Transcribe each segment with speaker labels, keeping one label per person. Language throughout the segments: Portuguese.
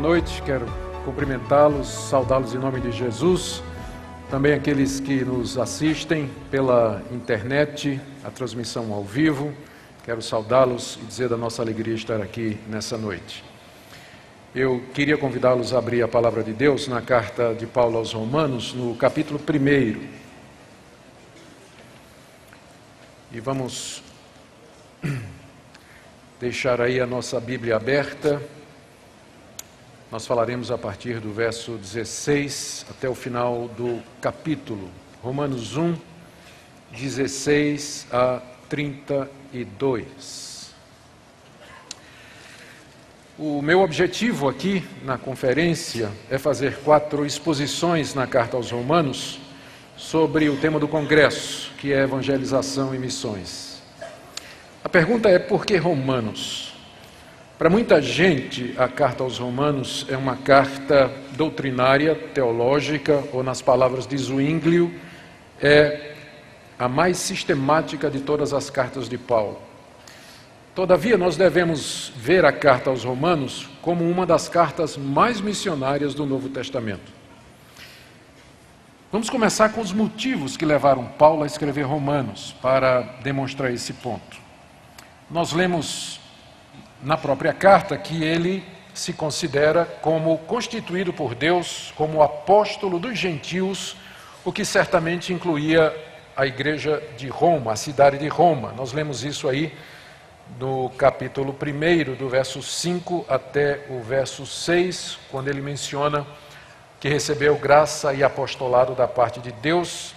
Speaker 1: boa noite, quero cumprimentá-los, saudá-los em nome de Jesus, também aqueles que nos assistem pela internet, a transmissão ao vivo, quero saudá-los e dizer da nossa alegria estar aqui nessa noite. Eu queria convidá-los a abrir a palavra de Deus na carta de Paulo aos Romanos, no capítulo 1. E vamos deixar aí a nossa Bíblia aberta. Nós falaremos a partir do verso 16 até o final do capítulo. Romanos 1, 16 a 32. O meu objetivo aqui na conferência é fazer 4 exposições na carta aos Romanos sobre o tema do congresso, que é evangelização e missões. A pergunta é: por que Romanos? Para muita gente, a carta aos Romanos é uma carta doutrinária, teológica, ou nas palavras de Zwinglio, é a mais sistemática de todas as cartas de Paulo. Todavia, nós devemos ver a carta aos Romanos como uma das cartas mais missionárias do Novo Testamento. Vamos começar com os motivos que levaram Paulo a escrever Romanos, para demonstrar esse ponto. Nós lemos na própria carta que ele se considera como constituído por Deus como apóstolo dos gentios, o que certamente incluía a igreja de Roma, a cidade de Roma. Nós lemos isso aí no capítulo 1, do verso 5 até o verso 6, quando ele menciona que recebeu graça e apostolado da parte de Deus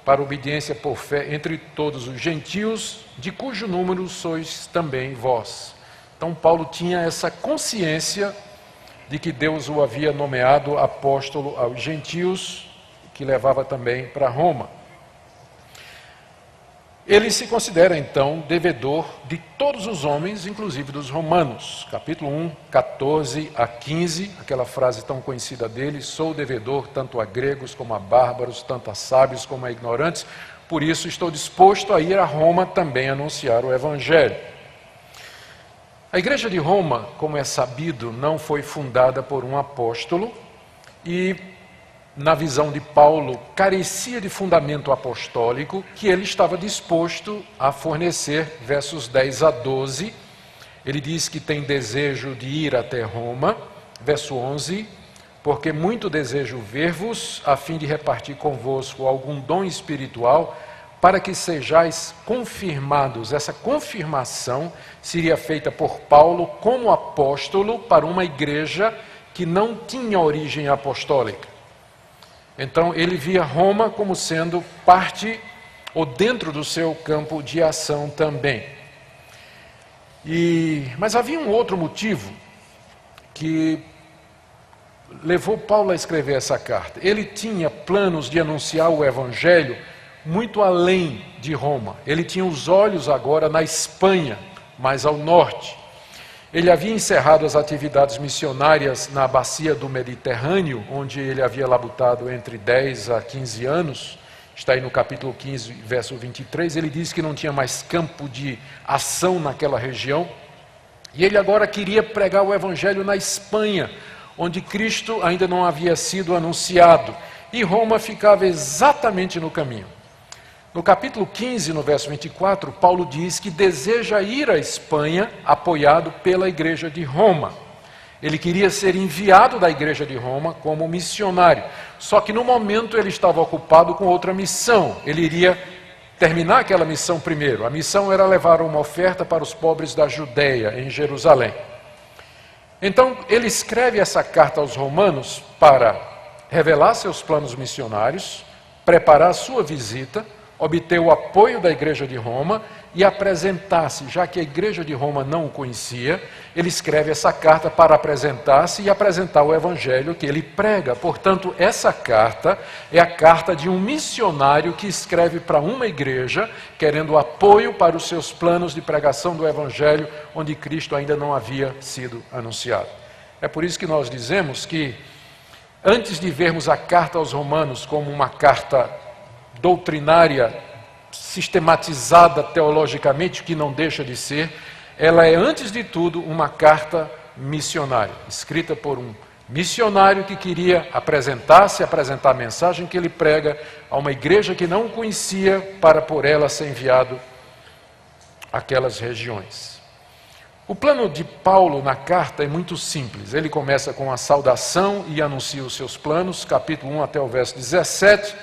Speaker 1: para obediência por fé entre todos os gentios, de cujo número sois também vós. Então Paulo tinha essa consciência de que Deus o havia nomeado apóstolo aos gentios, que levava também para Roma. Ele se considera então devedor de todos os homens, inclusive dos romanos. Capítulo 1, 14 a 15, aquela frase tão conhecida dele: sou devedor tanto a gregos como a bárbaros, tanto a sábios como a ignorantes, por isso estou disposto a ir a Roma também anunciar o evangelho. A igreja de Roma, como é sabido, não foi fundada por um apóstolo e, na visão de Paulo, carecia de fundamento apostólico que ele estava disposto a fornecer. Versos 10 a 12, ele diz que tem desejo de ir até Roma. Verso 11, porque muito desejo ver-vos, a fim de repartir convosco algum dom espiritual, para que sejais confirmados. Essa confirmação seria feita por Paulo como apóstolo para uma igreja que não tinha origem apostólica. Então ele via Roma como sendo parte ou dentro do seu campo de ação também. Mas havia um outro motivo que levou Paulo a escrever essa carta. Ele tinha planos de anunciar o evangelho muito além de Roma. Ele tinha os olhos agora na Espanha, mais ao norte. Ele havia encerrado as atividades missionárias na bacia do Mediterrâneo, onde ele havia labutado entre 10 a 15 anos. Está aí no capítulo 15, verso 23. Ele diz que não tinha mais campo de ação naquela região. E ele agora queria pregar o evangelho na Espanha, onde Cristo ainda não havia sido anunciado. E Roma ficava exatamente no caminho. No capítulo 15, no verso 24, Paulo diz que deseja ir à Espanha apoiado pela igreja de Roma. Ele queria ser enviado da igreja de Roma como missionário. Só que no momento ele estava ocupado com outra missão. Ele iria terminar aquela missão primeiro. A missão era levar uma oferta para os pobres da Judeia, em Jerusalém. Então ele escreve essa carta aos Romanos para revelar seus planos missionários, preparar a sua visita, obter o apoio da igreja de Roma e apresentar-se. Já que a igreja de Roma não o conhecia, ele escreve essa carta para apresentar-se e apresentar o evangelho que ele prega. Portanto, essa carta é a carta de um missionário que escreve para uma igreja, querendo apoio para os seus planos de pregação do evangelho, onde Cristo ainda não havia sido anunciado. É por isso que nós dizemos que, antes de vermos a carta aos Romanos como uma carta doutrinária, sistematizada teologicamente, que não deixa de ser, ela é, antes de tudo, uma carta missionária, escrita por um missionário que queria apresentar a mensagem que ele prega a uma igreja que não o conhecia, para por ela ser enviado àquelas regiões. O plano de Paulo na carta é muito simples. Ele começa com a saudação e anuncia os seus planos, capítulo 1 até o verso 17.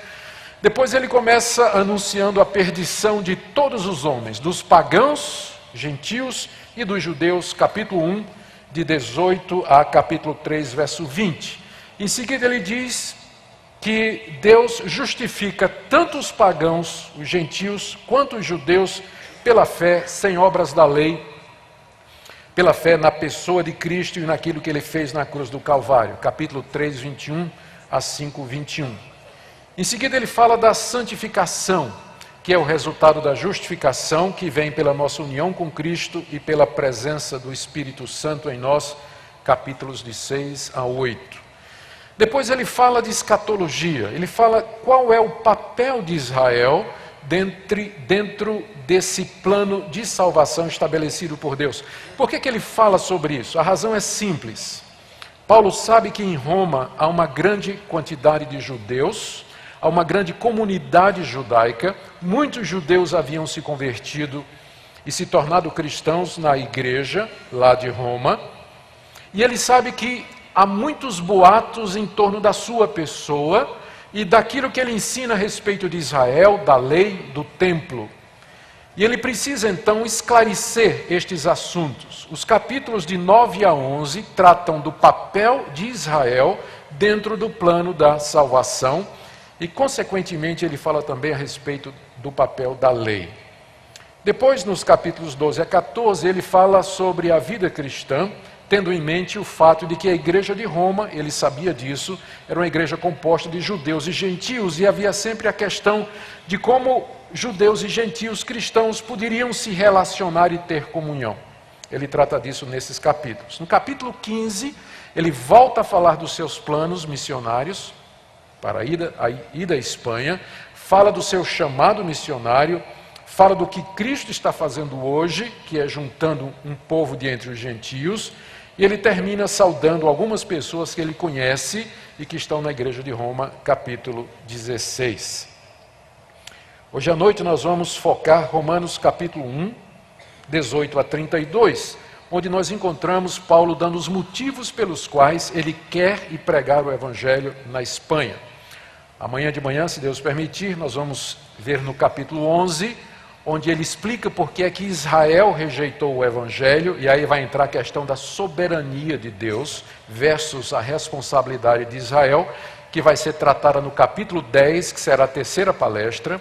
Speaker 1: Depois ele começa anunciando a perdição de todos os homens, dos pagãos, gentios e dos judeus, capítulo 1, de 18 a capítulo 3, verso 20. Em seguida ele diz que Deus justifica tanto os pagãos, os gentios, quanto os judeus pela fé, sem obras da lei, pela fé na pessoa de Cristo e naquilo que ele fez na cruz do Calvário, capítulo 3, 21 a 5, 21. Em seguida ele fala da santificação, que é o resultado da justificação, que vem pela nossa união com Cristo e pela presença do Espírito Santo em nós, capítulos de 6 a 8. Depois ele fala de escatologia, ele fala qual é o papel de Israel dentro desse plano de salvação estabelecido por Deus. Por que ele fala sobre isso? A razão é simples. Paulo sabe que em Roma há uma grande quantidade de judeus, há uma grande comunidade judaica, muitos judeus haviam se convertido e se tornado cristãos na igreja lá de Roma, e ele sabe que há muitos boatos em torno da sua pessoa e daquilo que ele ensina a respeito de Israel, da lei, do templo. E ele precisa então esclarecer estes assuntos. Os capítulos de 9 a 11 tratam do papel de Israel dentro do plano da salvação e, consequentemente, ele fala também a respeito do papel da lei. Depois, nos capítulos 12 a 14, ele fala sobre a vida cristã, tendo em mente o fato de que a igreja de Roma, ele sabia disso, era uma igreja composta de judeus e gentios, e havia sempre a questão de como judeus e gentios cristãos poderiam se relacionar e ter comunhão. Ele trata disso nesses capítulos. No capítulo 15, ele volta a falar dos seus planos missionários para a ida à Espanha, fala do seu chamado missionário, fala do que Cristo está fazendo hoje, que é juntando um povo de entre os gentios, e ele termina saudando algumas pessoas que ele conhece e que estão na igreja de Roma, capítulo 16. Hoje à noite nós vamos focar Romanos capítulo 1, 18 a 32, onde nós encontramos Paulo dando os motivos pelos quais ele quer ir pregar o Evangelho na Espanha. Amanhã de manhã, se Deus permitir, nós vamos ver no capítulo 11, onde ele explica por que é que Israel rejeitou o Evangelho, e aí vai entrar a questão da soberania de Deus versus a responsabilidade de Israel, que vai ser tratada no capítulo 10, que será a terceira palestra,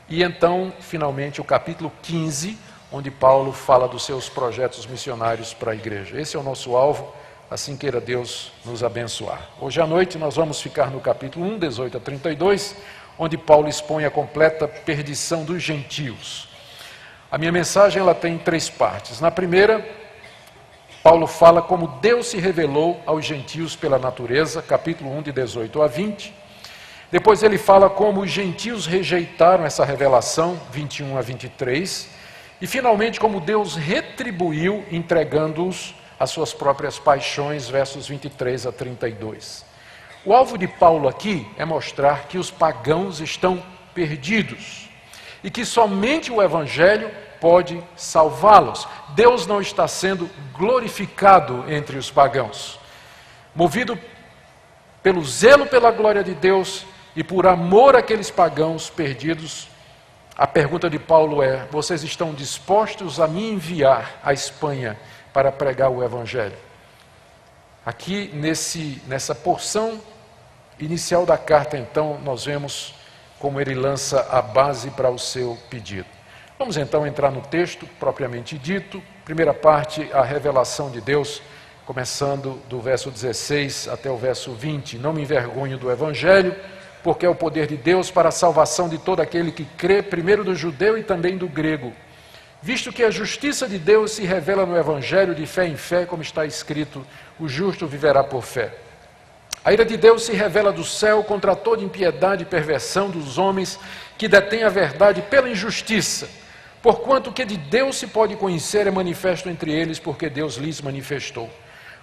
Speaker 1: e então, finalmente, o capítulo 15, onde Paulo fala dos seus projetos missionários para a igreja. Esse é o nosso alvo, assim queira Deus nos abençoar. Hoje à noite nós vamos ficar no capítulo 1, 18 a 32, onde Paulo expõe a completa perdição dos gentios. A minha mensagem ela tem 3 partes. Na primeira, Paulo fala como Deus se revelou aos gentios pela natureza, capítulo 1, de 18 a 20. Depois ele fala como os gentios rejeitaram essa revelação, 21 a 23. E finalmente como Deus retribuiu, entregando-os às suas próprias paixões, versos 23 a 32. O alvo de Paulo aqui é mostrar que os pagãos estão perdidos e que somente o Evangelho pode salvá-los. Deus não está sendo glorificado entre os pagãos. Movido pelo zelo pela glória de Deus e por amor àqueles pagãos perdidos, a pergunta de Paulo é: vocês estão dispostos a me enviar à Espanha para pregar o Evangelho? Aqui nessa porção inicial da carta, então, nós vemos como ele lança a base para o seu pedido. Vamos então entrar no texto propriamente dito. Primeira parte, a revelação de Deus, começando do verso 16 até o verso 20. Não me envergonho do Evangelho, porque é o poder de Deus para a salvação de todo aquele que crê, primeiro do judeu e também do grego. Visto que a justiça de Deus se revela no Evangelho de fé em fé, como está escrito, o justo viverá por fé. A ira de Deus se revela do céu contra toda impiedade e perversão dos homens que detêm a verdade pela injustiça, porquanto o que de Deus se pode conhecer é manifesto entre eles, porque Deus lhes manifestou.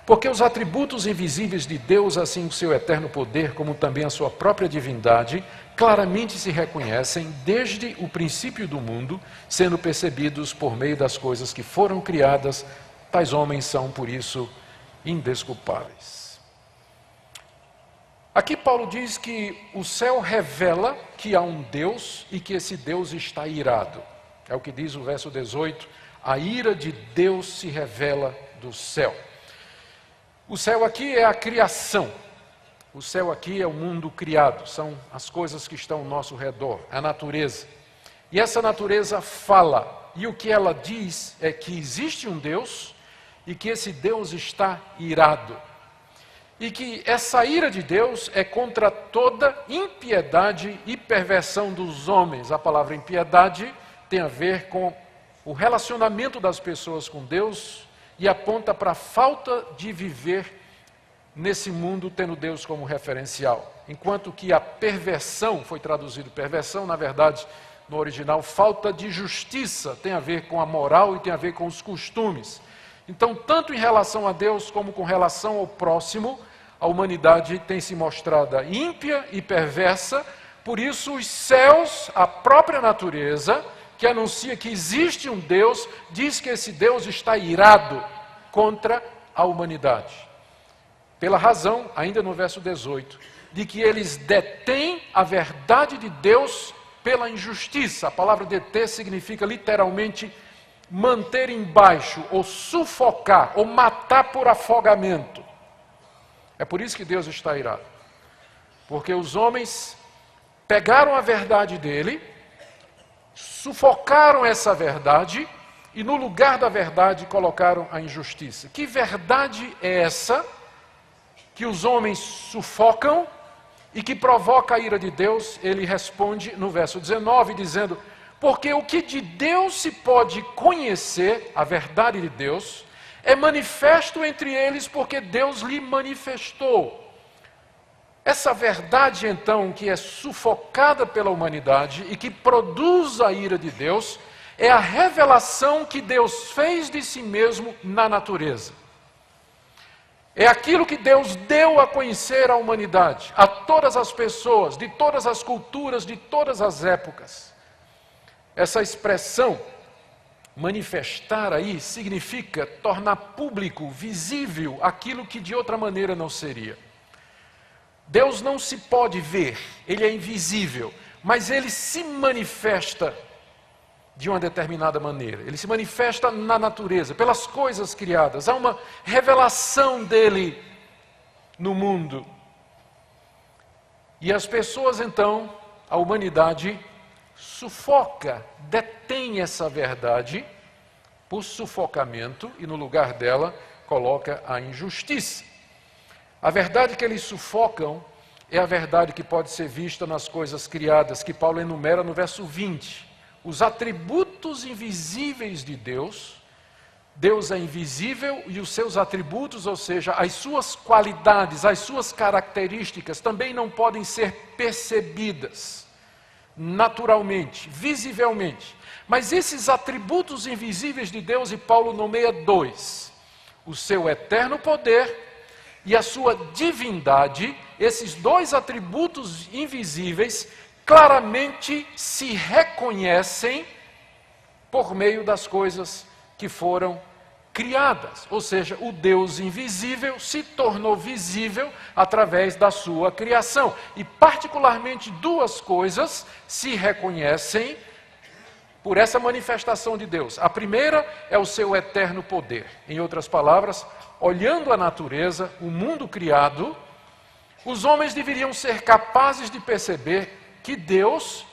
Speaker 1: Porque os atributos invisíveis de Deus, assim o seu eterno poder, como também a sua própria divindade, claramente se reconhecem desde o princípio do mundo, sendo percebidos por meio das coisas que foram criadas. Tais homens são, por isso, indesculpáveis. Aqui Paulo diz que o céu revela que há um Deus e que esse Deus está irado. É o que diz o verso 18, a ira de Deus se revela do céu. O céu aqui é a criação. O céu aqui é o mundo criado, são as coisas que estão ao nosso redor, a natureza. E essa natureza fala, e o que ela diz é que existe um Deus e que esse Deus está irado. E que essa ira de Deus é contra toda impiedade e perversão dos homens. A palavra impiedade tem a ver com o relacionamento das pessoas com Deus e aponta para a falta de viver nesse mundo tendo Deus como referencial. Enquanto que a perversão, foi traduzido perversão, na verdade, no original, falta de justiça, tem a ver com a moral e tem a ver com os costumes. Então, tanto em relação a Deus como com relação ao próximo, a humanidade tem se mostrado ímpia e perversa. Por isso os céus, a própria natureza, que anuncia que existe um Deus, diz que esse Deus está irado contra a humanidade. Pela razão, ainda no verso 18, de que eles detêm a verdade de Deus pela injustiça. A palavra deter significa literalmente manter embaixo, ou sufocar, ou matar por afogamento. É por isso que Deus está irado. Porque os homens pegaram a verdade dele, sufocaram essa verdade e no lugar da verdade colocaram a injustiça. Que verdade é essa que os homens sufocam e que provoca a ira de Deus? Ele responde no verso 19, dizendo: porque o que de Deus se pode conhecer, a verdade de Deus, é manifesto entre eles porque Deus lhe manifestou. Essa verdade, então, que é sufocada pela humanidade e que produz a ira de Deus, é a revelação que Deus fez de si mesmo na natureza. É aquilo que Deus deu a conhecer à humanidade, a todas as pessoas, de todas as culturas, de todas as épocas. Essa expressão, manifestar aí, significa tornar público, visível, aquilo que de outra maneira não seria. Deus não se pode ver, ele é invisível, mas ele se manifesta de uma determinada maneira. Ele se manifesta na natureza, pelas coisas criadas. Há uma revelação dele no mundo. E as pessoas, então, a humanidade, sufoca, detém essa verdade por sufocamento e no lugar dela coloca a injustiça. A verdade que eles sufocam é a verdade que pode ser vista nas coisas criadas, que Paulo enumera no verso 20. Os atributos invisíveis de Deus. Deus é invisível e os seus atributos, ou seja, as suas qualidades, as suas características, também não podem ser percebidas naturalmente, visivelmente. Mas esses atributos invisíveis de Deus, e Paulo nomeia dois: o seu eterno poder e a sua divindade. Esses dois atributos invisíveis claramente se reconhecem por meio das coisas que foram criadas. Ou seja, o Deus invisível se tornou visível através da sua criação. E particularmente duas coisas se reconhecem por essa manifestação de Deus. A primeira é o seu eterno poder. Em outras palavras, olhando a natureza, o mundo criado, os homens deveriam ser capazes de perceber que Deus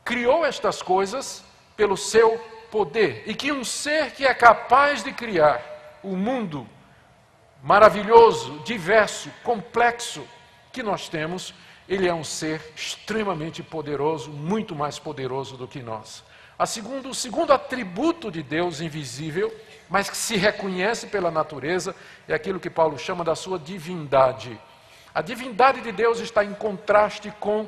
Speaker 1: criou estas coisas pelo seu poder e que um ser que é capaz de criar o mundo maravilhoso, diverso, complexo que nós temos, ele é um ser extremamente poderoso, muito mais poderoso do que nós. O segundo atributo de Deus invisível, mas que se reconhece pela natureza, é aquilo que Paulo chama da sua divindade. A divindade de Deus está em contraste com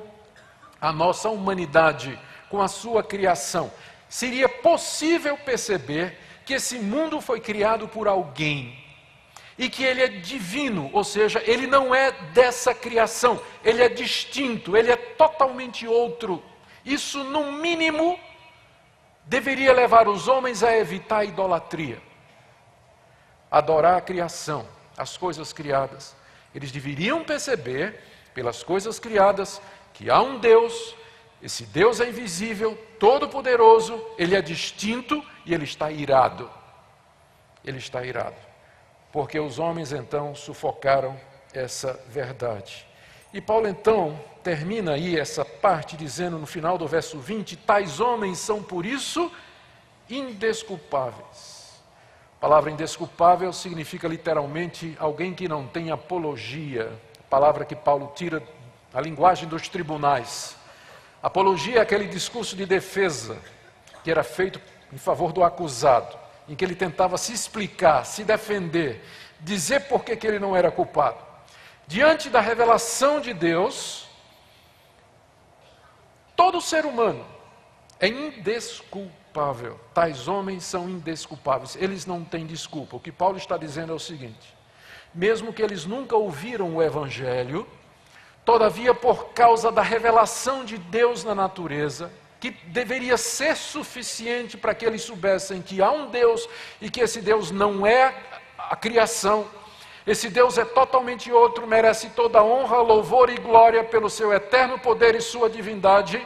Speaker 1: a nossa humanidade, com a sua criação. Seria possível perceber que esse mundo foi criado por alguém. e que ele é divino, ou seja, ele não é dessa criação, ele é distinto, ele é totalmente outro. Isso, no mínimo, deveria levar os homens a evitar a idolatria, adorar a criação, as coisas criadas. Eles deveriam perceber, pelas coisas criadas, que há um Deus, esse Deus é invisível, todo-poderoso, ele é distinto e ele está irado. Ele está irado. Porque os homens então sufocaram essa verdade. E Paulo então termina aí essa parte dizendo no final do verso 20, tais homens são por isso indesculpáveis. A palavra indesculpável significa literalmente alguém que não tem apologia. A palavra que Paulo tira da linguagem dos tribunais. Apologia é aquele discurso de defesa que era feito em favor do acusado, em que ele tentava se explicar, se defender, dizer por que ele não era culpado. Diante da revelação de Deus, todo ser humano é indesculpável. Tais homens são indesculpáveis. Eles não têm desculpa. O que Paulo está dizendo é o seguinte: mesmo que eles nunca ouviram o Evangelho, todavia, por causa da revelação de Deus na natureza, que deveria ser suficiente para que eles soubessem que há um Deus e que esse Deus não é a criação, esse Deus é totalmente outro, merece toda honra, louvor e glória pelo seu eterno poder e sua divindade,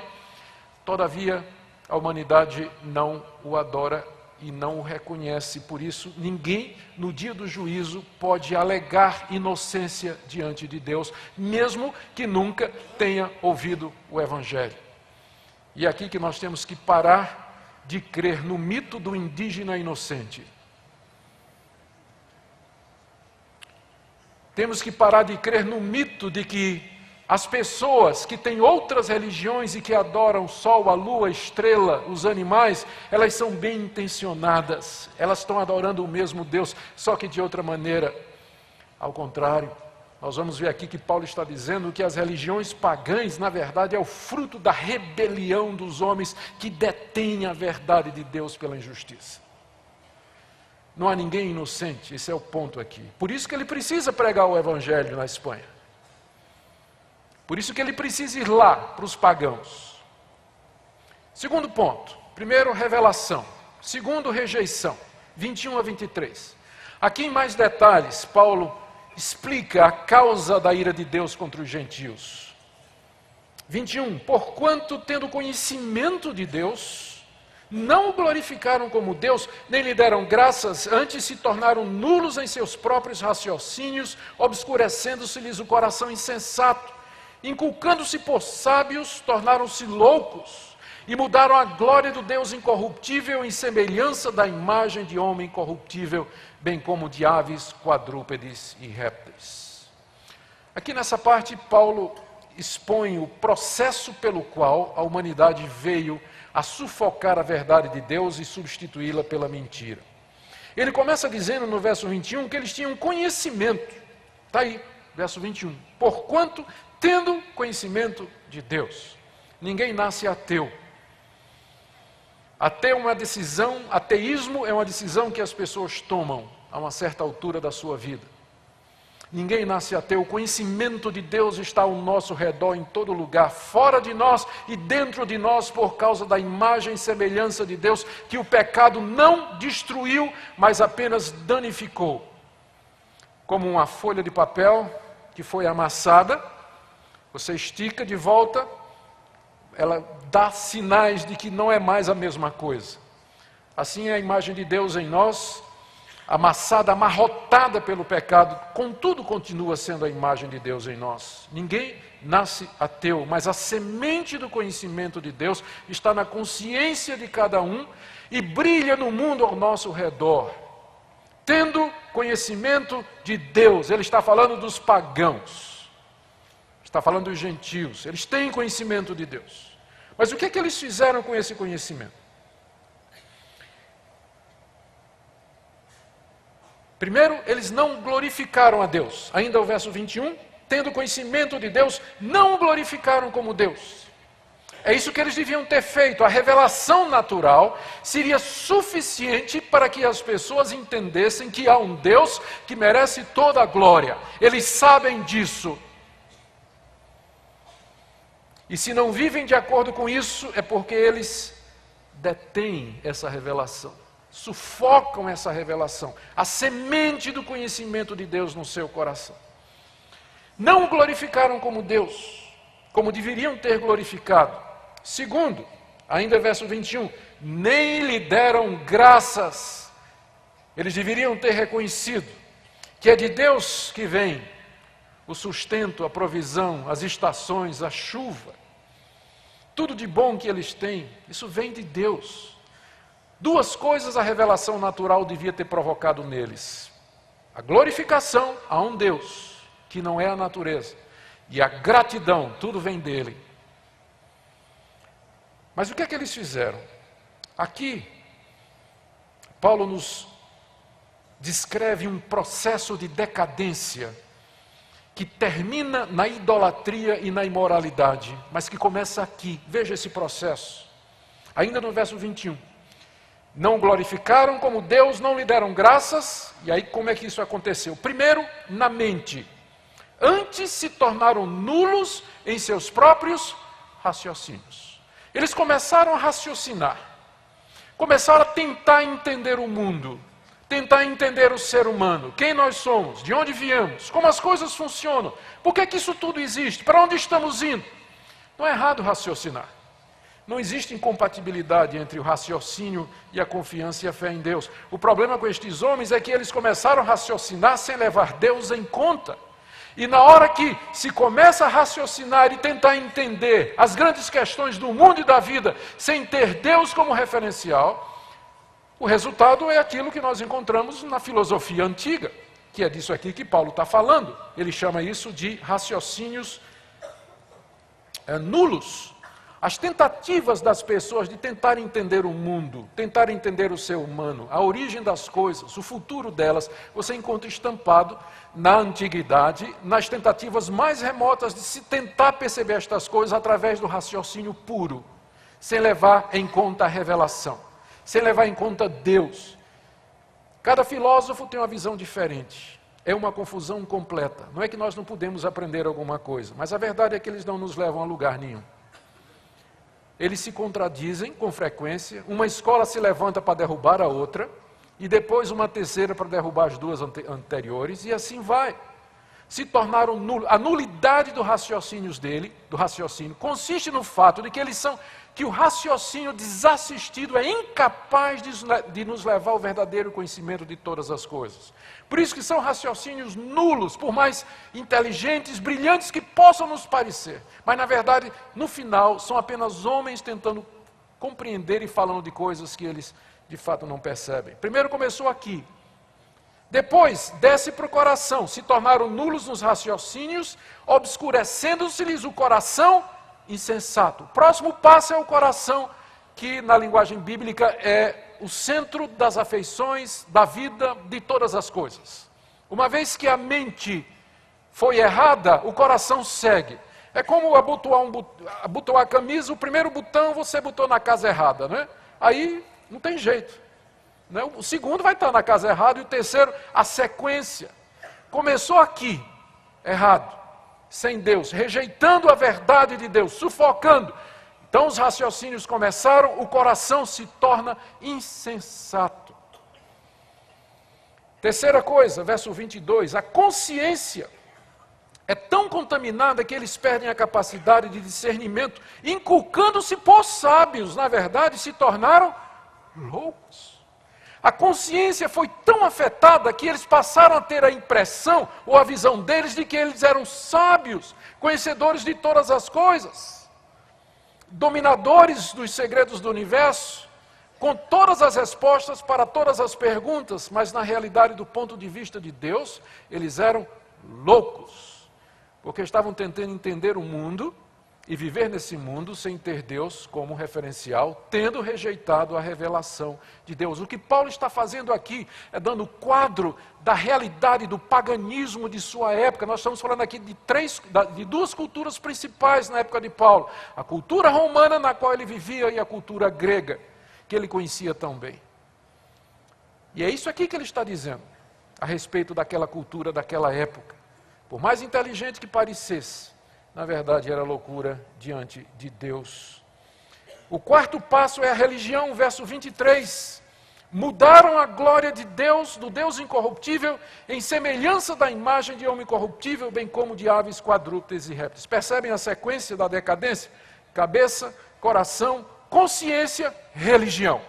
Speaker 1: todavia a humanidade não o adora e não o reconhece. Por isso, ninguém no dia do juízo pode alegar inocência diante de Deus, mesmo que nunca tenha ouvido o Evangelho. E é aqui que nós temos que parar de crer no mito do indígena inocente. Temos que parar de crer no mito de que as pessoas que têm outras religiões e que adoram o sol, a lua, a estrela, os animais, elas são bem intencionadas, elas estão adorando o mesmo Deus, só que de outra maneira. Ao contrário, nós vamos ver aqui que Paulo está dizendo que as religiões pagãs, na verdade, é o fruto da rebelião dos homens que detêm a verdade de Deus pela injustiça. Não há ninguém inocente, esse é o ponto aqui. Por isso que ele precisa pregar o Evangelho na Espanha. Por isso que ele precisa ir lá, para os pagãos. Segundo ponto. Primeiro, revelação. Segundo, rejeição. 21 a 23. Aqui em mais detalhes, Paulo explica a causa da ira de Deus contra os gentios. 21. Porquanto, tendo conhecimento de Deus, não o glorificaram como Deus, nem lhe deram graças, antes se tornaram nulos em seus próprios raciocínios, obscurecendo-se-lhes o coração insensato. Inculcando-se por sábios, tornaram-se loucos e mudaram a glória do Deus incorruptível em semelhança da imagem de homem corruptível, bem como de aves, quadrúpedes e répteis. Aqui nessa parte, Paulo expõe o processo pelo qual a humanidade veio a sufocar a verdade de Deus e substituí-la pela mentira. Ele começa dizendo no verso 21 que eles tinham conhecimento. Está aí, verso 21. Porquanto, tendo conhecimento de Deus. Ninguém nasce ateu. Ateísmo é uma decisão que as pessoas tomam a uma certa altura da sua vida. Ninguém nasce ateu. O conhecimento de Deus está ao nosso redor, em todo lugar, fora de nós e dentro de nós, por causa da imagem e semelhança de Deus, que o pecado não destruiu, mas apenas danificou. Como uma folha de papel que foi amassada, você estica de volta, ela dá sinais de que não é mais a mesma coisa. Assim é a imagem de Deus em nós, amassada, amarrotada pelo pecado, contudo continua sendo a imagem de Deus em nós. Ninguém nasce ateu, mas a semente do conhecimento de Deus está na consciência de cada um e brilha no mundo ao nosso redor. Tendo conhecimento de Deus, ele está falando dos pagãos. Está falando dos gentios, eles têm conhecimento de Deus. Mas o que é que eles fizeram com esse conhecimento? Primeiro, eles não glorificaram a Deus. Ainda o verso 21, tendo conhecimento de Deus, não o glorificaram como Deus. É isso que eles deviam ter feito. A revelação natural seria suficiente para que as pessoas entendessem que há um Deus que merece toda a glória. Eles sabem disso. E se não vivem de acordo com isso, é porque eles detêm essa revelação, sufocam essa revelação, a semente do conhecimento de Deus no seu coração. Não o glorificaram como Deus, como deveriam ter glorificado. Segundo, ainda verso 21, nem lhe deram graças. Eles deveriam ter reconhecido que é de Deus que vem o sustento, a provisão, as estações, a chuva. Tudo de bom que eles têm, isso vem de Deus. Duas coisas a revelação natural devia ter provocado neles: a glorificação a um Deus que não é a natureza, e a gratidão, tudo vem dele. Mas o que é que eles fizeram? Aqui, Paulo nos descreve um processo de decadência que termina na idolatria e na imoralidade, mas que começa aqui. Veja esse processo. Ainda no verso 21. Não glorificaram como Deus, não lhe deram graças. E aí como é que isso aconteceu? Primeiro, na mente. Antes se tornaram nulos em seus próprios raciocínios. Eles começaram a raciocinar. Começaram a tentar entender o mundo. Tentar entender o ser humano, quem nós somos, de onde viemos, como as coisas funcionam, por que que isso tudo existe, para onde estamos indo. Não é errado raciocinar. Não existe incompatibilidade entre o raciocínio e a confiança e a fé em Deus. O problema com estes homens é que eles começaram a raciocinar sem levar Deus em conta. E na hora que se começa a raciocinar e tentar entender as grandes questões do mundo e da vida, sem ter Deus como referencial, o resultado é aquilo que nós encontramos na filosofia antiga, que é disso aqui que Paulo está falando. Ele chama isso de raciocínios nulos. As tentativas das pessoas de tentar entender o mundo, tentar entender o ser humano, a origem das coisas, o futuro delas, você encontra estampado na antiguidade, nas tentativas mais remotas de se tentar perceber estas coisas através do raciocínio puro, sem levar em conta a revelação, sem levar em conta Deus. Cada filósofo tem uma visão diferente. É uma confusão completa. Não é que nós não podemos aprender alguma coisa, mas a verdade é que eles não nos levam a lugar nenhum. Eles se contradizem com frequência. Uma escola se levanta para derrubar a outra, e depois uma terceira para derrubar as duas anteriores, e assim vai. Se tornaram nulos. A nulidade dos raciocínios do raciocínio, consiste no fato de que o raciocínio desassistido é incapaz de nos levar ao verdadeiro conhecimento de todas as coisas. Por isso que são raciocínios nulos, por mais inteligentes, brilhantes que possam nos parecer. Mas na verdade, no final, são apenas homens tentando compreender e falando de coisas que eles de fato não percebem. Primeiro começou aqui. Depois, desce para o coração, se tornaram nulos nos raciocínios, obscurecendo-se-lhes o coração insensato. O próximo passo é o coração, que na linguagem bíblica é o centro das afeições, da vida, de todas as coisas. Uma vez que a mente foi errada, o coração segue. É como abotoar a camisa, o primeiro botão você botou na casa errada, né? Aí não tem jeito. O segundo vai estar na casa errada e o terceiro, a sequência. Começou aqui, errado, sem Deus, rejeitando a verdade de Deus, sufocando. Então os raciocínios começaram, o coração se torna insensato. Terceira coisa, verso 22, a consciência é tão contaminada que eles perdem a capacidade de discernimento, inculcando-se por sábios, na verdade se tornaram loucos. A consciência foi tão afetada que eles passaram a ter a impressão, ou a visão deles, de que eles eram sábios, conhecedores de todas as coisas, dominadores dos segredos do universo, com todas as respostas para todas as perguntas, mas na realidade, do ponto de vista de Deus, eles eram loucos, porque estavam tentando entender o mundo e viver nesse mundo sem ter Deus como referencial, tendo rejeitado a revelação de Deus. O que Paulo está fazendo aqui é dando quadro da realidade do paganismo de sua época. Nós estamos falando aqui de duas culturas principais na época de Paulo. A cultura romana na qual ele vivia e a cultura grega, que ele conhecia tão bem. E é isso aqui que ele está dizendo, a respeito daquela cultura, daquela época. Por mais inteligente que parecesse, na verdade era loucura diante de Deus. O quarto passo é a religião, verso 23. Mudaram a glória de Deus, do Deus incorruptível, em semelhança da imagem de homem corruptível, bem como de aves, quadrúpedes e répteis. Percebem a sequência da decadência? Cabeça, coração, consciência, religião.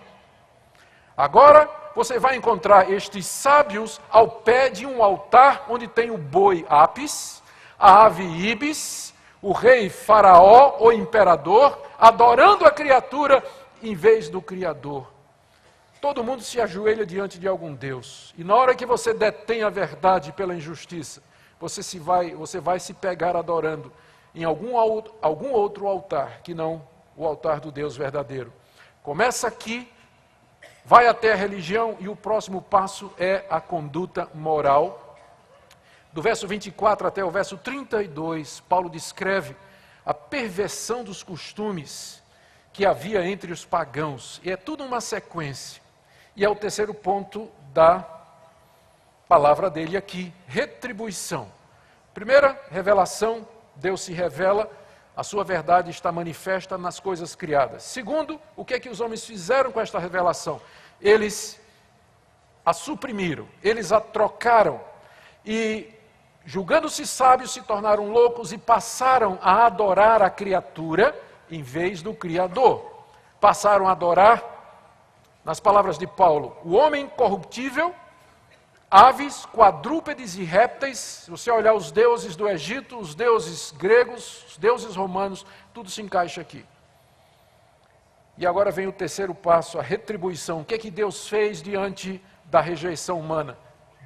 Speaker 1: Agora você vai encontrar estes sábios ao pé de um altar onde tem o boi Apis, a ave Ibis, o rei Faraó, o imperador, adorando a criatura em vez do Criador. Todo mundo se ajoelha diante de algum Deus. E na hora que você detém a verdade pela injustiça, você vai se pegar adorando em algum outro altar, que não o altar do Deus verdadeiro. Começa aqui, vai até a religião e o próximo passo é a conduta moral. Do verso 24 até o verso 32, Paulo descreve a perversão dos costumes que havia entre os pagãos. E é tudo uma sequência. E é o terceiro ponto da palavra dele aqui, retribuição. Primeira revelação, Deus se revela, a sua verdade está manifesta nas coisas criadas. Segundo, o que é que os homens fizeram com esta revelação? Eles a suprimiram, eles a trocaram e, julgando-se sábios, se tornaram loucos e passaram a adorar a criatura em vez do Criador. Passaram a adorar, nas palavras de Paulo, o homem corruptível, aves, quadrúpedes e répteis. Se você olhar os deuses do Egito, os deuses gregos, os deuses romanos, tudo se encaixa aqui. E agora vem o terceiro passo, a retribuição. O que é que Deus fez diante da rejeição humana?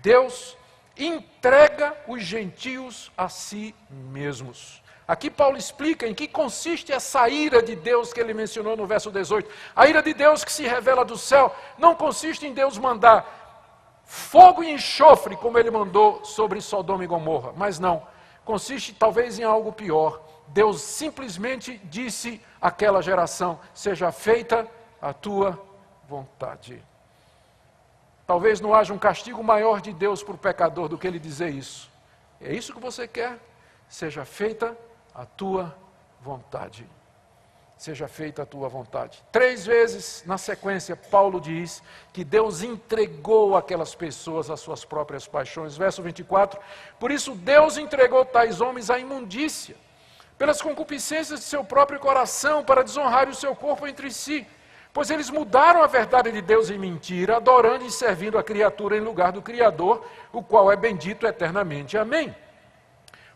Speaker 1: Deus entrega os gentios a si mesmos. Aqui Paulo explica em que consiste essa ira de Deus que ele mencionou no verso 18. A ira de Deus que se revela do céu não consiste em Deus mandar fogo e enxofre, como ele mandou sobre Sodoma e Gomorra, mas não. Consiste talvez em algo pior. Deus simplesmente disse àquela geração: seja feita a tua vontade. Talvez não haja um castigo maior de Deus para o pecador do que ele dizer isso. É isso que você quer? Seja feita a tua vontade. Seja feita a tua vontade. 3 vezes na sequência, Paulo diz que Deus entregou aquelas pessoas às suas próprias paixões. Verso 24, por isso Deus entregou tais homens à imundícia, pelas concupiscências de seu próprio coração, para desonrar o seu corpo entre si. Pois eles mudaram a verdade de Deus em mentira, adorando e servindo a criatura em lugar do Criador, o qual é bendito eternamente. Amém.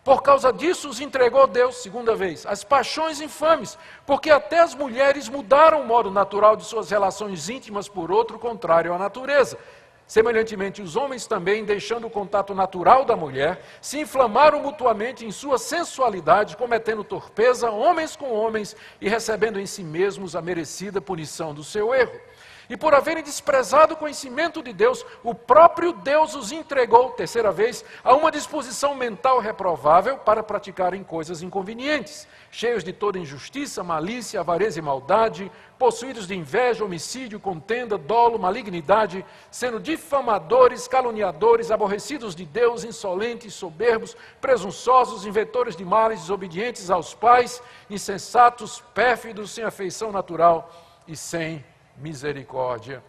Speaker 1: Por causa disso os entregou Deus, segunda vez, às paixões infames, porque até as mulheres mudaram o modo natural de suas relações íntimas por outro contrário à natureza. Semelhantemente, os homens também, deixando o contato natural da mulher, se inflamaram mutuamente em sua sensualidade, cometendo torpeza, homens com homens, e recebendo em si mesmos a merecida punição do seu erro. E por haverem desprezado o conhecimento de Deus, o próprio Deus os entregou, terceira vez, a uma disposição mental reprovável para praticarem coisas inconvenientes, cheios de toda injustiça, malícia, avareza e maldade, possuídos de inveja, homicídio, contenda, dolo, malignidade, sendo difamadores, caluniadores, aborrecidos de Deus, insolentes, soberbos, presunçosos, inventores de males, desobedientes aos pais, insensatos, pérfidos, sem afeição natural e sem misericórdia.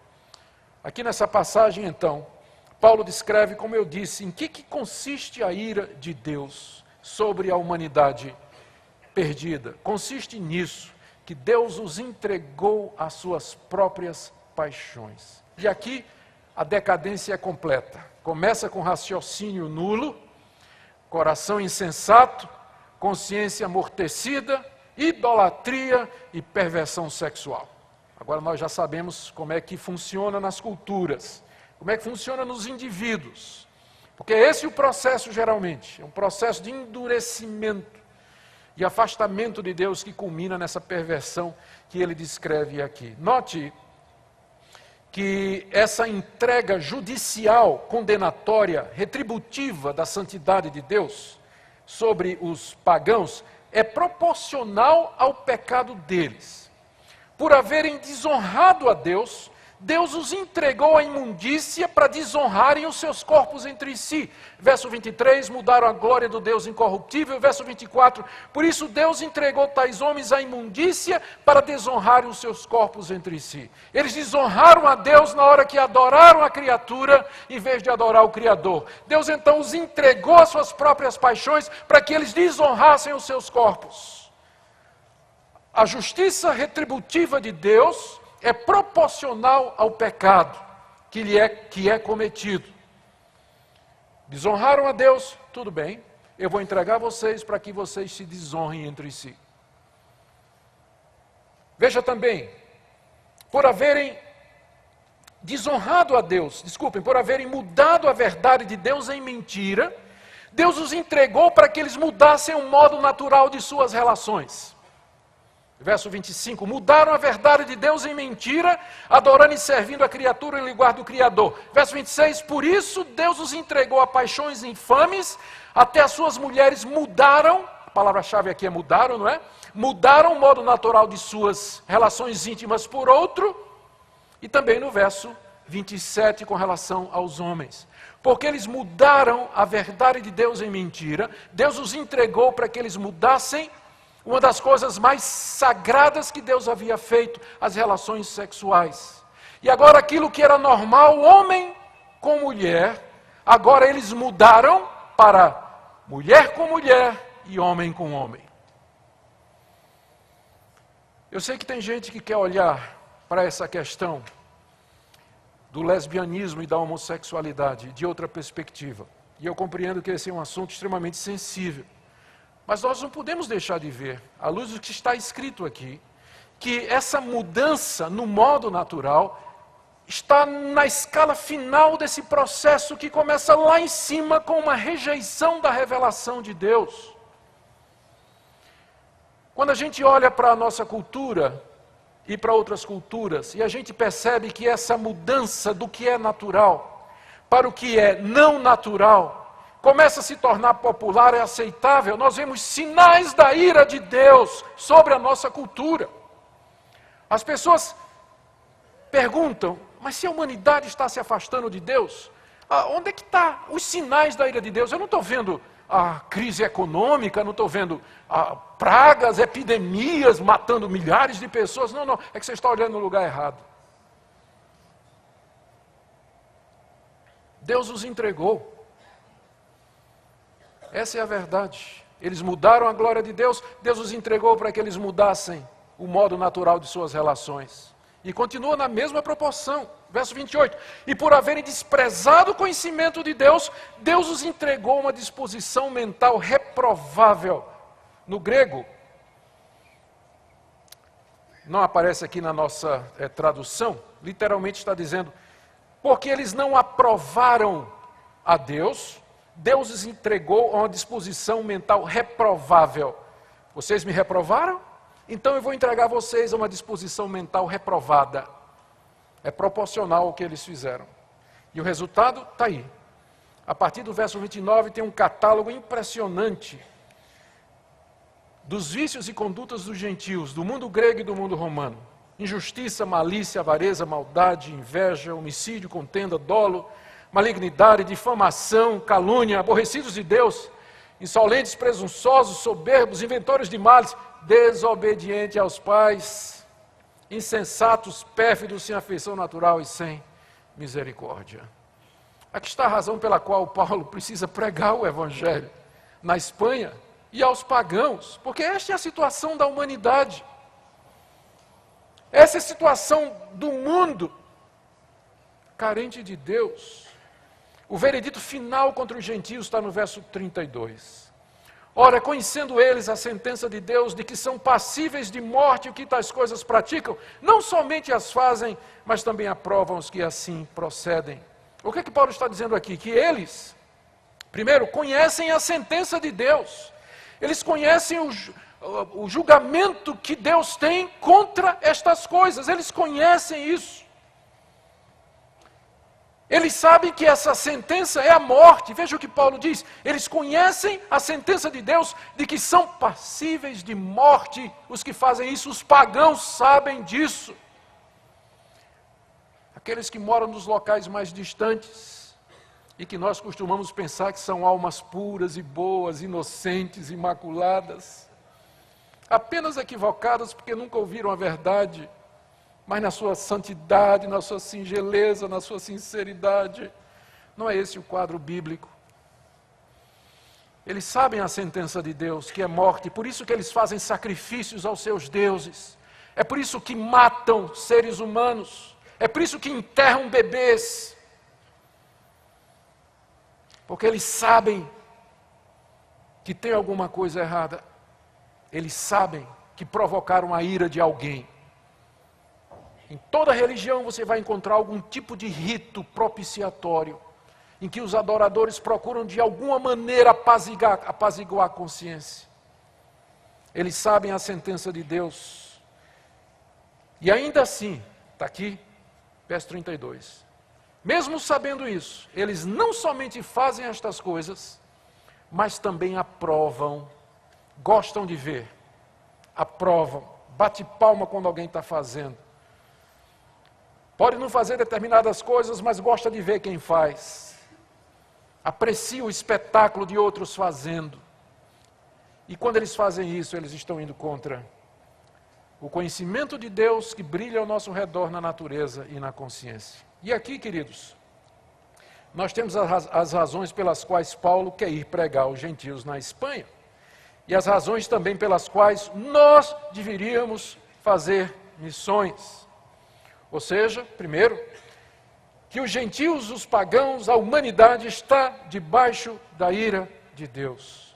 Speaker 1: Aqui nessa passagem, então, Paulo descreve, como eu disse, em que consiste a ira de Deus sobre a humanidade perdida. Consiste nisso, que Deus os entregou às suas próprias paixões. E aqui a decadência é completa. Começa com raciocínio nulo, coração insensato, consciência amortecida, idolatria e perversão sexual. Agora nós já sabemos como é que funciona nas culturas, como é que funciona nos indivíduos. Porque esse é o processo geralmente, é um processo de endurecimento. e afastamento de Deus que culmina nessa perversão que ele descreve aqui. Note que essa entrega judicial, condenatória, retributiva da santidade de Deus sobre os pagãos é proporcional ao pecado deles. Por haverem desonrado a Deus, Deus os entregou à imundícia para desonrarem os seus corpos entre si. Verso 23, mudaram a glória do Deus incorruptível. Verso 24, por isso Deus entregou tais homens à imundícia para desonrarem os seus corpos entre si. Eles desonraram a Deus na hora que adoraram a criatura, em vez de adorar o Criador. Deus então os entregou às suas próprias paixões para que eles desonrassem os seus corpos. A justiça retributiva de Deus é proporcional ao pecado que é cometido. Desonraram a Deus, tudo bem, eu vou entregar vocês para que vocês se desonrem entre si. Veja também, por haverem desonrado a Deus, por haverem mudado a verdade de Deus em mentira, Deus os entregou para que eles mudassem o modo natural de suas relações. Verso 25, mudaram a verdade de Deus em mentira, adorando e servindo a criatura em lugar do Criador. Verso 26, por isso Deus os entregou a paixões infames, até as suas mulheres mudaram, a palavra-chave aqui é mudaram, não é? Mudaram o modo natural de suas relações íntimas por outro, e também no verso 27 com relação aos homens. Porque eles mudaram a verdade de Deus em mentira, Deus os entregou para que eles mudassem uma das coisas mais sagradas que Deus havia feito, as relações sexuais. E agora aquilo que era normal, homem com mulher, agora eles mudaram para mulher com mulher e homem com homem. Eu sei que tem gente que quer olhar para essa questão do lesbianismo e da homossexualidade de outra perspectiva. E eu compreendo que esse é um assunto extremamente sensível. Mas nós não podemos deixar de ver, à luz do que está escrito aqui, que essa mudança no modo natural está na escala final desse processo que começa lá em cima com uma rejeição da revelação de Deus. Quando a gente olha para a nossa cultura e para outras culturas, e a gente percebe que essa mudança do que é natural para o que é não natural, começa a se tornar popular e aceitável, nós vemos sinais da ira de Deus sobre a nossa cultura. As pessoas perguntam, mas se a humanidade está se afastando de Deus, onde é que estão os sinais da ira de Deus? Eu não estou vendo a crise econômica, não estou vendo pragas, epidemias matando milhares de pessoas. Não, é que você está olhando no lugar errado. Deus os entregou. Essa é a verdade. Eles mudaram a glória de Deus, Deus os entregou para que eles mudassem o modo natural de suas relações. E continua na mesma proporção. Verso 28. E por haverem desprezado o conhecimento de Deus, Deus os entregou uma disposição mental reprovável. No grego, não aparece aqui na nossa tradução, literalmente está dizendo, porque eles não aprovaram a Deus, Deus os entregou a uma disposição mental reprovável. Vocês me reprovaram? Então eu vou entregar vocês a uma disposição mental reprovada. É proporcional ao que eles fizeram. E o resultado está aí. A partir do verso 29 tem um catálogo impressionante dos vícios e condutas dos gentios, do mundo grego e do mundo romano. Injustiça, malícia, avareza, maldade, inveja, homicídio, contenda, dolo, malignidade, difamação, calúnia, aborrecidos de Deus, insolentes, presunçosos, soberbos, inventores de males, desobedientes aos pais, insensatos, pérfidos, sem afeição natural e sem misericórdia. Aqui está a razão pela qual Paulo precisa pregar o Evangelho na Espanha e aos pagãos, porque esta é a situação da humanidade. Essa é a situação do mundo carente de Deus. O veredito final contra os gentios está no verso 32. Ora, conhecendo eles a sentença de Deus de que são passíveis de morte o que tais coisas praticam, não somente as fazem, mas também aprovam os que assim procedem. O que é que Paulo está dizendo aqui? Que eles, primeiro, conhecem a sentença de Deus. Eles conhecem o julgamento que Deus tem contra estas coisas. Eles conhecem isso. Eles sabem que essa sentença é a morte. Veja o que Paulo diz. Eles conhecem a sentença de Deus de que são passíveis de morte os que fazem isso. Os pagãos sabem disso. Aqueles que moram nos locais mais distantes e que nós costumamos pensar que são almas puras e boas, inocentes, imaculadas, apenas equivocadas porque nunca ouviram a verdade, mas na sua santidade, na sua singeleza, na sua sinceridade. Não é esse o quadro bíblico. Eles sabem a sentença de Deus, que é morte, por isso que eles fazem sacrifícios aos seus deuses. É por isso que matam seres humanos. É por isso que enterram bebês. Porque eles sabem que tem alguma coisa errada. Eles sabem que provocaram a ira de alguém. Em toda religião você vai encontrar algum tipo de rito propiciatório, em que os adoradores procuram de alguma maneira apaziguar a consciência. Eles sabem a sentença de Deus. E ainda assim, está aqui, verso 32. Mesmo sabendo isso, eles não somente fazem estas coisas, mas também aprovam, gostam de ver, aprovam, bate palma quando alguém está fazendo. Pode não fazer determinadas coisas, mas gosta de ver quem faz. Aprecia o espetáculo de outros fazendo. E quando eles fazem isso, eles estão indo contra o conhecimento de Deus que brilha ao nosso redor na natureza e na consciência. E aqui, queridos, nós temos as razões pelas quais Paulo quer ir pregar aos gentios na Espanha. E as razões também pelas quais nós deveríamos fazer missões. Ou seja, primeiro, que os gentios, os pagãos, a humanidade está debaixo da ira de Deus.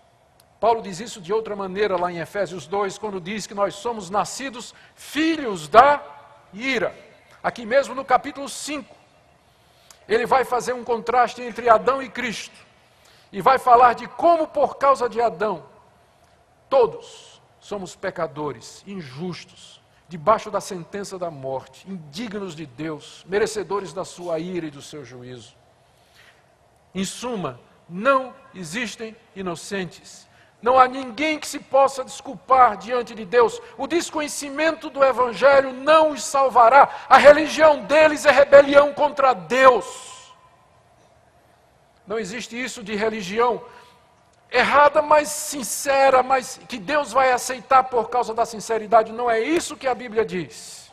Speaker 1: Paulo diz isso de outra maneira lá em Efésios 2, quando diz que nós somos nascidos filhos da ira. Aqui mesmo no capítulo 5, ele vai fazer um contraste entre Adão e Cristo. E vai falar de como por causa de Adão, todos somos pecadores, injustos, debaixo da sentença da morte, indignos de Deus, merecedores da sua ira e do seu juízo. Em suma, não existem inocentes. Não há ninguém que se possa desculpar diante de Deus. O desconhecimento do Evangelho não os salvará. A religião deles é rebelião contra Deus. Não existe isso de religião errada, mas sincera, mas que Deus vai aceitar por causa da sinceridade. Não é isso que a Bíblia diz.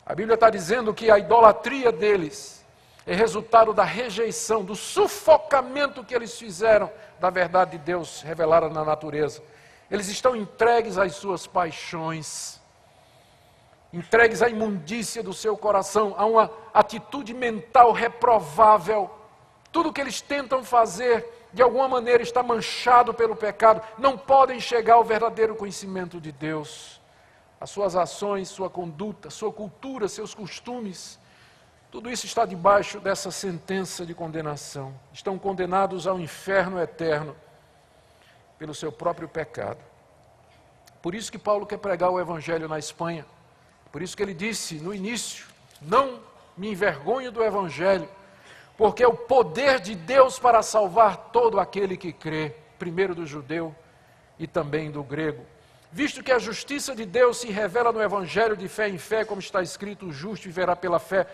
Speaker 1: A Bíblia está dizendo que a idolatria deles é resultado da rejeição, do sufocamento que eles fizeram da verdade de Deus revelada na natureza. Eles estão entregues às suas paixões, entregues à imundícia do seu coração, a uma atitude mental reprovável. Tudo que eles tentam fazer de alguma maneira está manchado pelo pecado, não podem chegar ao verdadeiro conhecimento de Deus. As suas ações, sua conduta, sua cultura, seus costumes, tudo isso está debaixo dessa sentença de condenação. Estão condenados ao inferno eterno pelo seu próprio pecado. Por isso que Paulo quer pregar o Evangelho na Espanha. Por isso que ele disse no início, não me envergonho do Evangelho, porque é o poder de Deus para salvar todo aquele que crê, primeiro do judeu e também do grego. Visto que a justiça de Deus se revela no Evangelho de fé em fé, como está escrito, o justo viverá pela fé.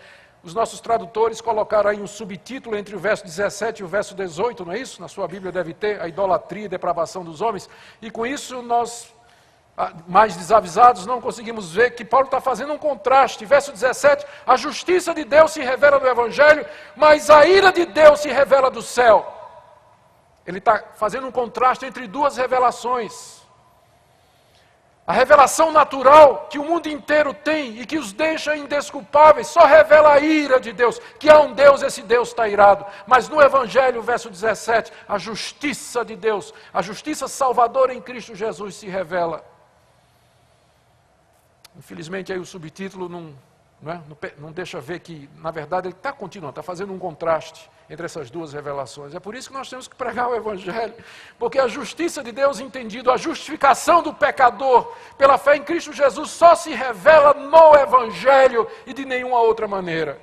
Speaker 1: Os nossos tradutores colocaram aí um subtítulo entre o verso 17 e o verso 18, não é isso? Na sua Bíblia deve ter, a idolatria e depravação dos homens. E com isso nós, mais desavisados, não conseguimos ver que Paulo está fazendo um contraste. Verso 17, a justiça de Deus se revela no Evangelho, mas a ira de Deus se revela do céu. Ele está fazendo um contraste entre duas revelações. A revelação natural que o mundo inteiro tem e que os deixa indesculpáveis, só revela a ira de Deus, que há um Deus, esse Deus está irado. Mas no Evangelho, verso 17, a justiça de Deus, a justiça salvadora em Cristo Jesus se revela. Infelizmente aí o subtítulo não deixa ver que, na verdade, ele está continuando, está fazendo um contraste entre essas duas revelações. É por isso que nós temos que pregar o Evangelho, porque a justiça de Deus, entendido, a justificação do pecador pela fé em Cristo Jesus, só se revela no Evangelho e de nenhuma outra maneira.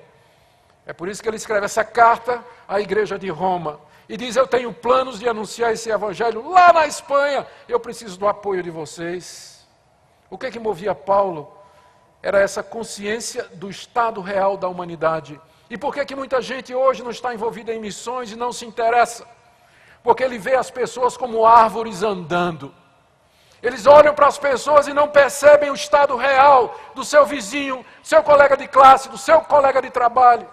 Speaker 1: É por isso que ele escreve essa carta à igreja de Roma e diz: eu tenho planos de anunciar esse Evangelho lá na Espanha, eu preciso do apoio de vocês. O que movia Paulo? Era essa consciência do estado real da humanidade. E por que muita gente hoje não está envolvida em missões e não se interessa? Porque ele vê as pessoas como árvores andando. Eles olham para as pessoas e não percebem o estado real do seu vizinho, do seu colega de classe, do seu colega de trabalho.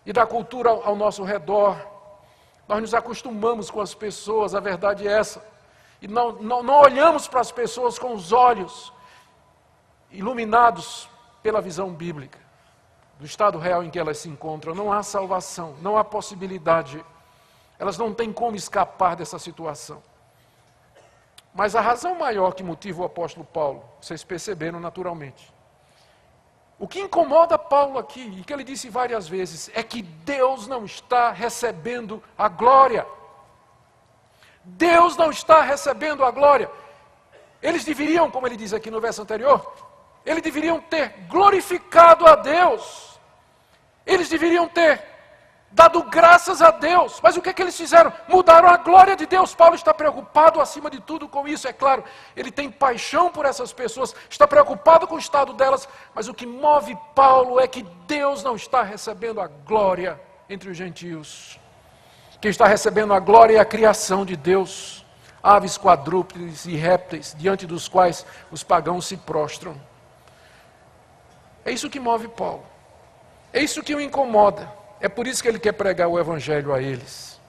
Speaker 1: E da cultura ao nosso redor. Nós nos acostumamos com as pessoas, a verdade é essa. E não olhamos para as pessoas com os olhos iluminados pela visão bíblica, do estado real em que elas se encontram. Não há salvação, não há possibilidade. Elas não têm como escapar dessa situação. Mas a razão maior que motiva o apóstolo Paulo, vocês perceberam naturalmente. O que incomoda Paulo aqui, e que ele disse várias vezes, é que Deus não está recebendo a glória. Deus não está recebendo a glória. Eles deveriam, como ele diz aqui no verso anterior, eles deveriam ter glorificado a Deus. Eles deveriam ter dado graças a Deus. Mas o que eles fizeram? Mudaram a glória de Deus. Paulo está preocupado acima de tudo com isso, é claro. Ele tem paixão por essas pessoas, está preocupado com o estado delas. Mas o que move Paulo é que Deus não está recebendo a glória entre os gentios. Quem está recebendo a glória é a criação de Deus. Aves, quadrúpedes e répteis, diante dos quais os pagãos se prostram. É isso que move Paulo. É isso que o incomoda. É por isso que ele quer pregar o Evangelho a eles.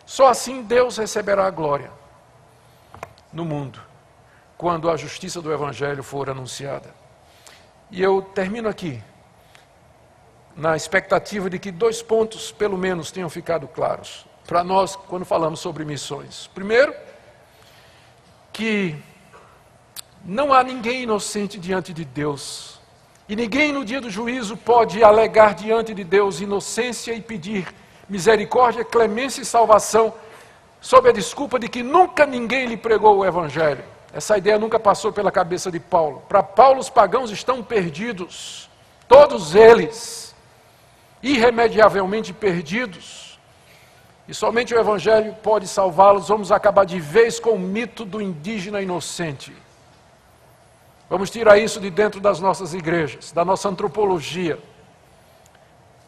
Speaker 1: Só assim Deus receberá a glória no mundo, quando a justiça do Evangelho for anunciada. E eu termino aqui, na expectativa de que 2 pontos, pelo menos, tenham ficado claros para nós, quando falamos sobre missões. Primeiro, que não há ninguém inocente diante de Deus. E ninguém no dia do juízo pode alegar diante de Deus inocência e pedir misericórdia, clemência e salvação, sob a desculpa de que nunca ninguém lhe pregou o Evangelho. Essa ideia nunca passou pela cabeça de Paulo. Para Paulo, os pagãos estão perdidos. Todos eles, irremediavelmente perdidos. E somente o Evangelho pode salvá-los. Vamos acabar de vez com o mito do indígena inocente. Vamos tirar isso de dentro das nossas igrejas, da nossa antropologia,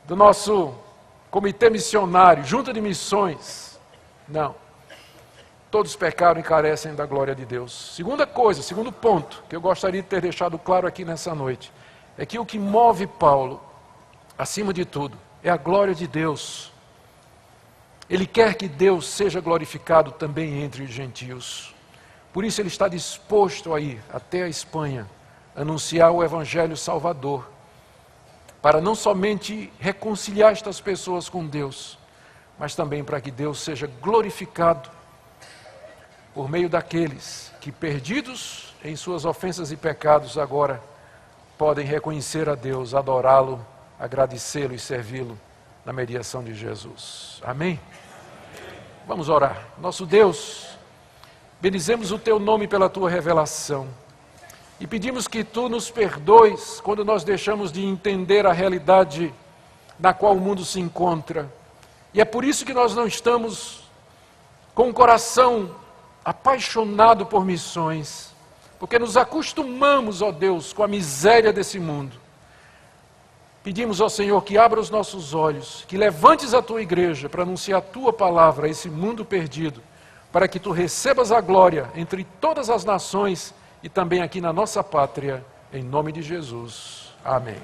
Speaker 1: do nosso comitê missionário, junta de missões. Não. Todos pecaram e carecem da glória de Deus. Segunda coisa, segundo ponto, que eu gostaria de ter deixado claro aqui nessa noite, é que o que move Paulo, acima de tudo, é a glória de Deus. Ele quer que Deus seja glorificado também entre os gentios. Por isso ele está disposto a ir até a Espanha, anunciar o Evangelho Salvador, para não somente reconciliar estas pessoas com Deus, mas também para que Deus seja glorificado por meio daqueles que, perdidos em suas ofensas e pecados, agora podem reconhecer a Deus, adorá-lo, agradecê-lo e servi-lo na mediação de Jesus. Amém? Vamos orar. Nosso Deus, bendizemos o Teu nome pela Tua revelação e pedimos que Tu nos perdoes quando nós deixamos de entender a realidade na qual o mundo se encontra. E é por isso que nós não estamos com o coração apaixonado por missões, porque nos acostumamos, ó Deus, com a miséria desse mundo. Pedimos ao Senhor que abra os nossos olhos, que levantes a Tua igreja para anunciar a Tua palavra a esse mundo perdido, para que Tu recebas a glória entre todas as nações e também aqui na nossa pátria, em nome de Jesus. Amém.